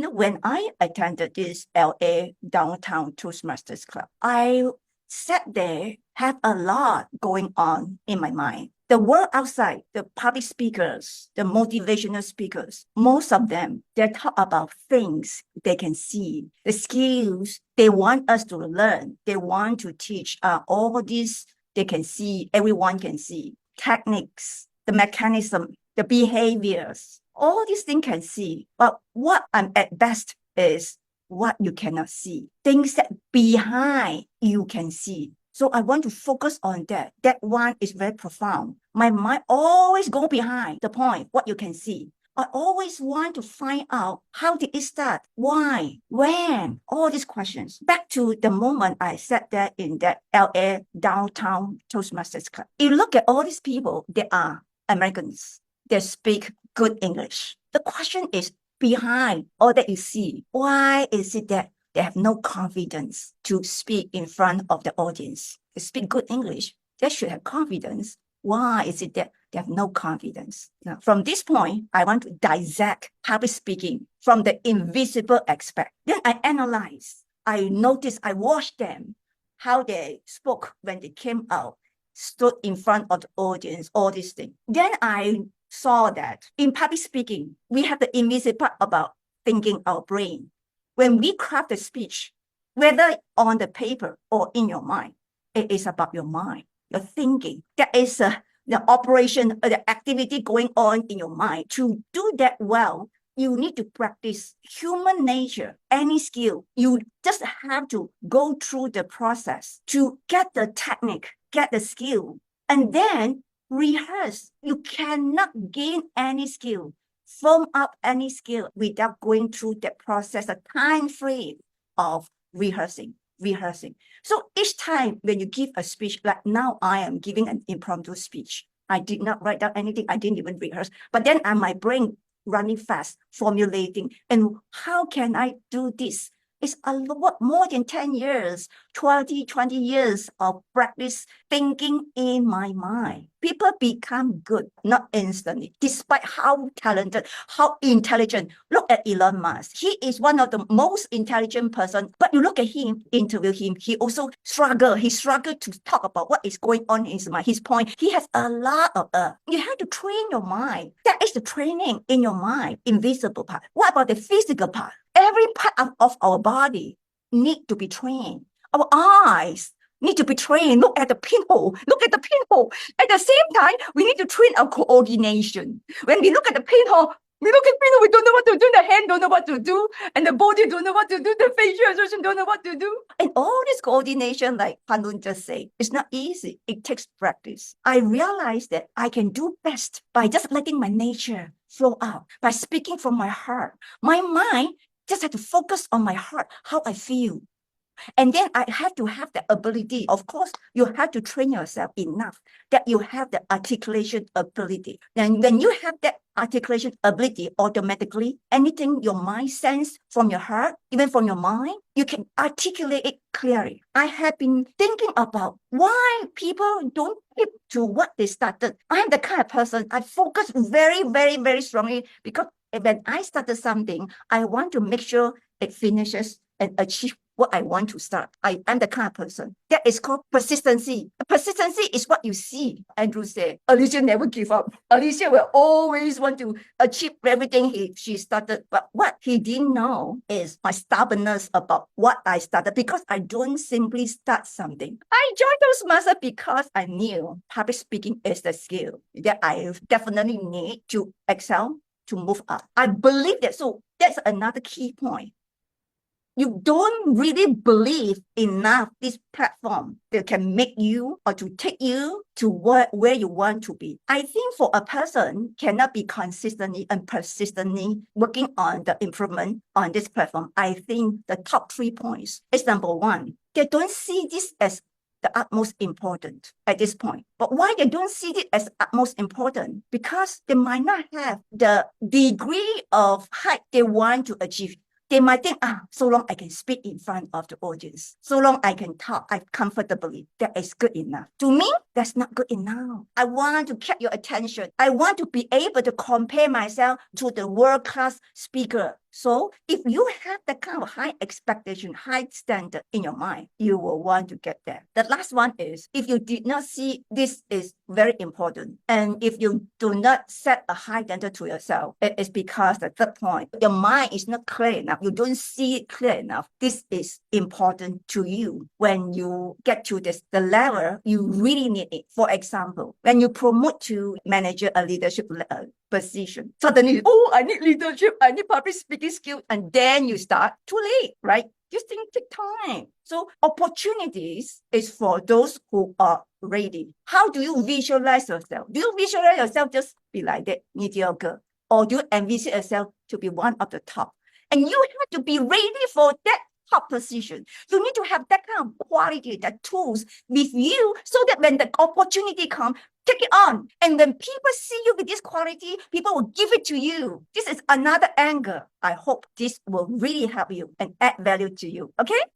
When I attended this LA Downtown Toastmasters Club, I sat there, have a lot going on in my mind. The world outside, the public speakers, the motivational speakers, most of them, they talk about things they can see, the skills they want us to learn, they want to teach, all these they can see, everyone can see, techniques, the mechanism, the behaviors, all these things can see. But what I'm at best is what you cannot see, things that behind you can see. So I want to focus on that. That one is very profound. My mind always go behind the point, what you can see. I always want to find out how did it start, why, when, all these questions. Back to the moment I sat there in that LA Downtown Toastmasters Club. You look at all these people, they are Americans. They speak good English. The question is behind all that you see. Why is it that they have no confidence to speak in front of the audience? They speak good English. They should have confidence. Why is it that they have no confidence? Now, from this point, I want to dissect public speaking from the invisible aspect. Then I analyze. I notice, I watched them, how they spoke when they came out, stood in front of the audience, all these things. Then I saw that in public speaking, we have the invisible part about thinking our brain. When we craft a speech, whether on the paper or in your mind, it is about your mind, your thinking. That is the operation, the activity going on in your mind. To do that well, you need to practice human nature, any skill. You just have to go through the process to get the technique, get the skill, and then rehearse. You cannot gain any skill, form up any skill without going through that process, a time frame of rehearsing. So each time when you give a speech, like now I am giving an impromptu speech. I did not write down anything. I didn't even rehearse. But then my brain running fast, formulating. And how can I do this? It's a lot more than 10 years, 20 years of practice thinking in my mind. People become good, not instantly, despite how talented, how intelligent. Look at Elon Musk. He is one of the most intelligent person, but you look at him, interview him, he also struggled. He struggled to talk about what is going on in his mind, his point. He has a lot of, you have to train your mind. That is the training in your mind, invisible part. What about the physical part? Every part of our body need to be trained. Our eyes need to be trained. Look at the pinhole. Look at the pinhole. At the same time, we need to train our coordination. When we look at the pinhole, we don't know what to do. The hand don't know what to do. And the body don't know what to do. The facial expression don't know what to do. And all this coordination, like Hanun just said, it's not easy. It takes practice. I realized that I can do best by just letting my nature flow out, by speaking from my heart. My mind just have to focus on my heart, how I feel. And then I have to have the ability. Of course, you have to train yourself enough that you have the articulation ability. And when you have that articulation ability, automatically, anything your mind sense from your heart, even from your mind, you can articulate it clearly. I have been thinking about why people don't keep to what they started. I'm the kind of person, I focus very, very, very strongly because when I started something, I want to make sure it finishes and achieve what I want to start. I'm the kind of person. That is called persistency. Persistency is what you see. Andrew said, Elysia never give up. Elysia will always want to achieve everything she started. But what he didn't know is my stubbornness about what I started, because I don't simply start something. I joined Toastmasters because I knew public speaking is the skill that I definitely need to excel, to move up. I believe that. So that's another key point. You don't really believe enough this platform that can make you or to take you to where you want to be. I think for a person cannot be consistently and persistently working on the improvement on this platform, I think the top 3 points is number one, they don't see this as the utmost important at this point. But why they don't see it as utmost important? Because they might not have the degree of height they want to achieve. They might think, so long I can speak in front of the audience, so long I can talk comfortably, that is good enough. To me, that's not good enough. I want to catch your attention. I want to be able to compare myself to the world-class speaker. So if you have that kind of high expectation, high standard in your mind, you will want to get there. The last one is, if you did not see this is very important, and if you do not set a high standard to yourself, it is because the third point, your mind is not clear enough. You don't see it clear enough. This is important to you. When you get to the level, you really need it. For example, when you promote to manager a leadership position, suddenly, oh, I need leadership, I need public speaking skills, and then you start too late, right? This thing take time. So opportunities is for those who are ready. How do you visualize yourself? Do you visualize yourself just be like that, mediocre? Or do you envision yourself to be one of the top? And you have to be ready for that top position. You need to have that kind of quality, that tools with you, so that when the opportunity comes, take it on. And when people see you with this quality, people will give it to you. This is another angle. I hope this will really help you and add value to you. Okay?